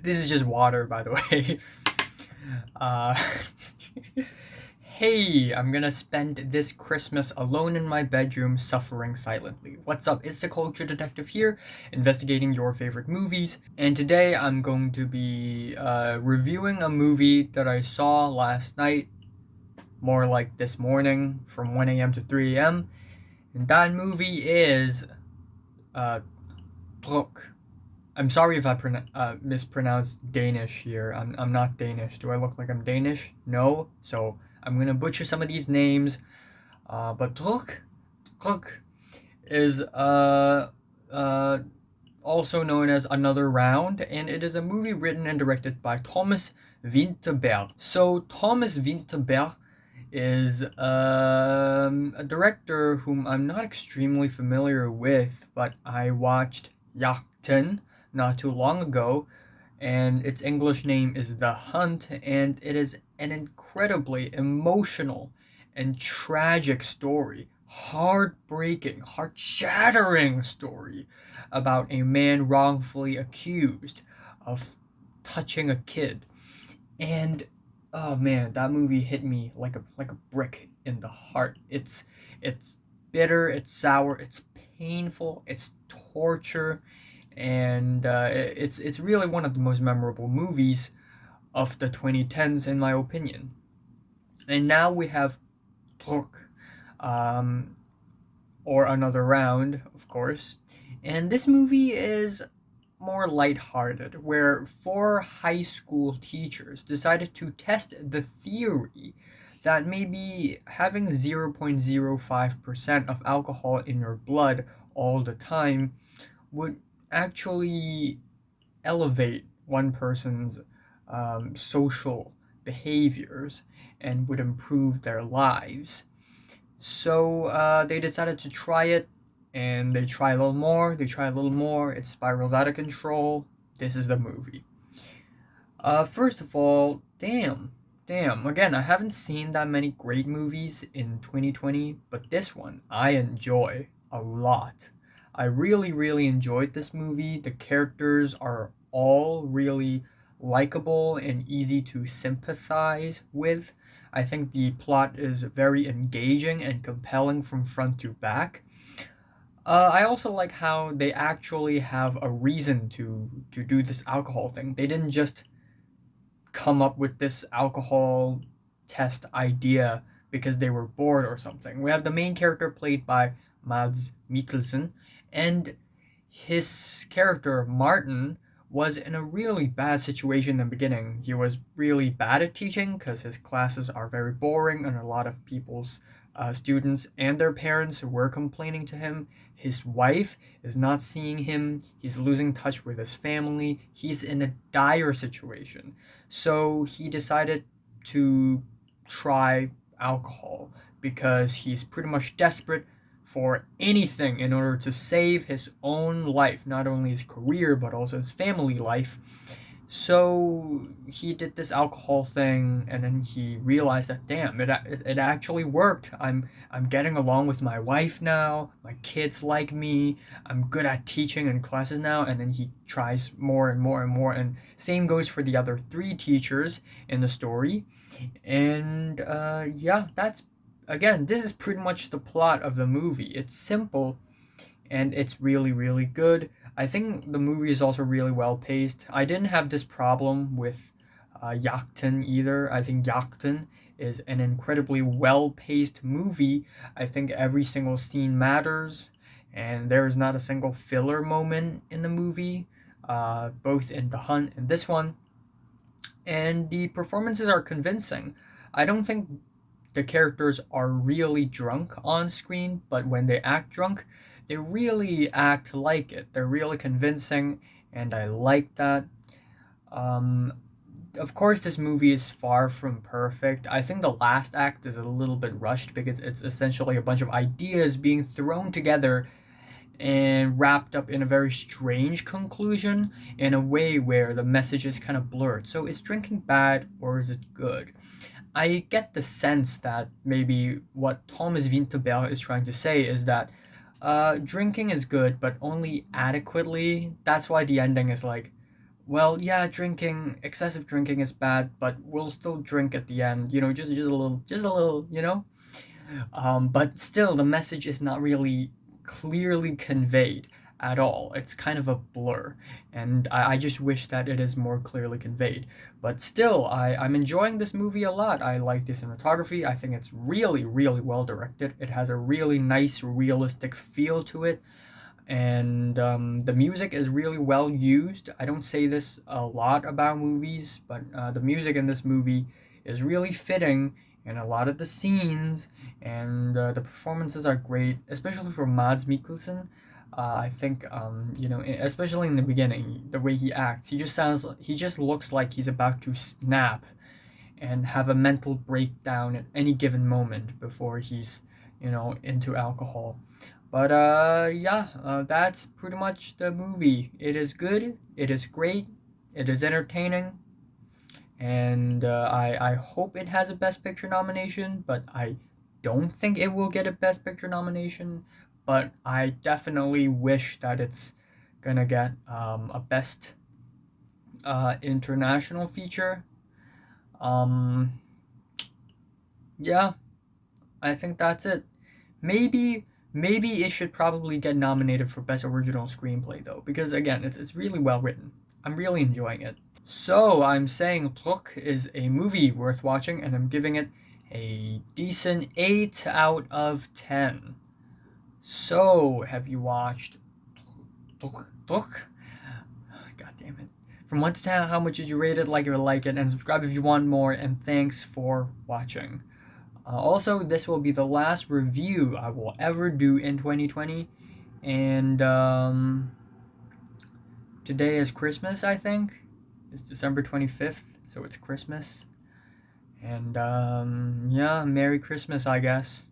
This is just water, by the way. Uh, hey, I'm gonna spend this Christmas alone in my bedroom suffering silently. What's up? It's the Culture Detective here, investigating your favorite movies. And today I'm going to be reviewing a movie that I saw last night, more like this morning, from 1 a.m. to 3 a.m. And that movie is Druk. I'm sorry if I mispronounced Danish here. I'm not Danish. Do I look like I'm Danish? No. So I'm gonna butcher some of these names. But Druk is also known as Another Round, and it is a movie written and directed by Thomas Vinterberg. So Thomas Vinterberg is a director whom I'm not extremely familiar with, but I watched Yachten not too long ago, and its English name is The Hunt, and it is an incredibly emotional and tragic story, heartbreaking, heart-shattering story about a man wrongfully accused of touching a kid. And oh man, that movie hit me like a brick in the heart. It's bitter, it's sour, it's painful, it's torture, and it's really one of the most memorable movies of the 2010s in my opinion. And now we have Druk, um, or Another Round, of course. And this movie is more lighthearted, where four high school teachers decided to test the theory that maybe having 0.05% of alcohol in your blood all the time would actually elevate one person's social behaviors and would improve their lives. So they decided to try it, and they try a little more, they try a little more, it spirals out of control. This is the movie. First of all, damn. Again, I haven't seen that many great movies in 2020, but this one I enjoy a lot. I really enjoyed this movie. The characters are all really likable and easy to sympathize with. I think the plot is very engaging and compelling from front to back. I also like how they actually have a reason to do this alcohol thing. They didn't just come up with this alcohol test idea because they were bored or something. We have the main character played by Mads Mikkelsen, and his character Martin was in a really bad situation in the beginning. He was really bad at teaching because his classes are very boring, and a lot of people's students and their parents were complaining to him. His wife is not seeing him. He's losing touch with his family. He's in a dire situation. So he decided to try alcohol because he's pretty much desperate for anything in order to save his own life, not only his career but also his family life. So he did this alcohol thing, and then he realized that damn, it actually worked. I'm getting along with my wife now. My kids like me. I'm good at teaching in classes now. And then he tries more and more and more. And same goes for the other three teachers in the story. And yeah, that's again, this is pretty much the plot of the movie. It's simple, and it's really good. I think the movie is also really well paced. I didn't have this problem with Yachten either. I think Yachten is an incredibly well paced movie. I think every single scene matters, and there is not a single filler moment in the movie, both in The Hunt and this one. And the performances are convincing. I don't think the characters are really drunk on screen, but when they act drunk, they really act like it. They're really convincing, and I like that. Um, of course, this movie is far from perfect. I think the last act is a little bit rushed because it's essentially a bunch of ideas being thrown together and wrapped up in a very strange conclusion in a way where the message is kind of blurred. So is drinking bad or is it good? I get the sense that maybe what Thomas Vinterberg is trying to say is that Drinking is good, but only adequately. That's why the ending is like, well, yeah, excessive drinking is bad, but we'll still drink at the end. Just a little, but still, the message is not really clearly conveyed at all. It's kind of a blur, and I just wish that it is more clearly conveyed. But still, I'm enjoying this movie a lot. I like the cinematography. I think it's really, really well directed. It has a really nice, realistic feel to it, and the music is really well used. I don't say this a lot about movies, but the music in this movie is really fitting in a lot of the scenes, and the performances are great, especially for Mads Mikkelsen. I think especially in the beginning, the way he acts, he just looks like he's about to snap and have a mental breakdown at any given moment before he's into alcohol. But yeah, that's pretty much the movie. It is good. It is great. It is entertaining, and I hope it has a Best Picture nomination. But I don't think it will get a Best Picture nomination. But I definitely wish that it's gonna get a Best International Feature. Um, yeah, I think that's it. Maybe it should probably get nominated for Best Original Screenplay though, because again, it's really well written. I'm really enjoying it. So I'm saying Druk is a movie worth watching, and I'm giving it a decent 8 out of 10. So have you watched Druk? God damn it. From 1 to 10, how much did you rate it, like it, and subscribe if you want more, and thanks for watching. Also, this will be the last review I will ever do in 2020, and today is Christmas, I think. It's December 25th, so it's Christmas. And yeah, Merry Christmas, I guess.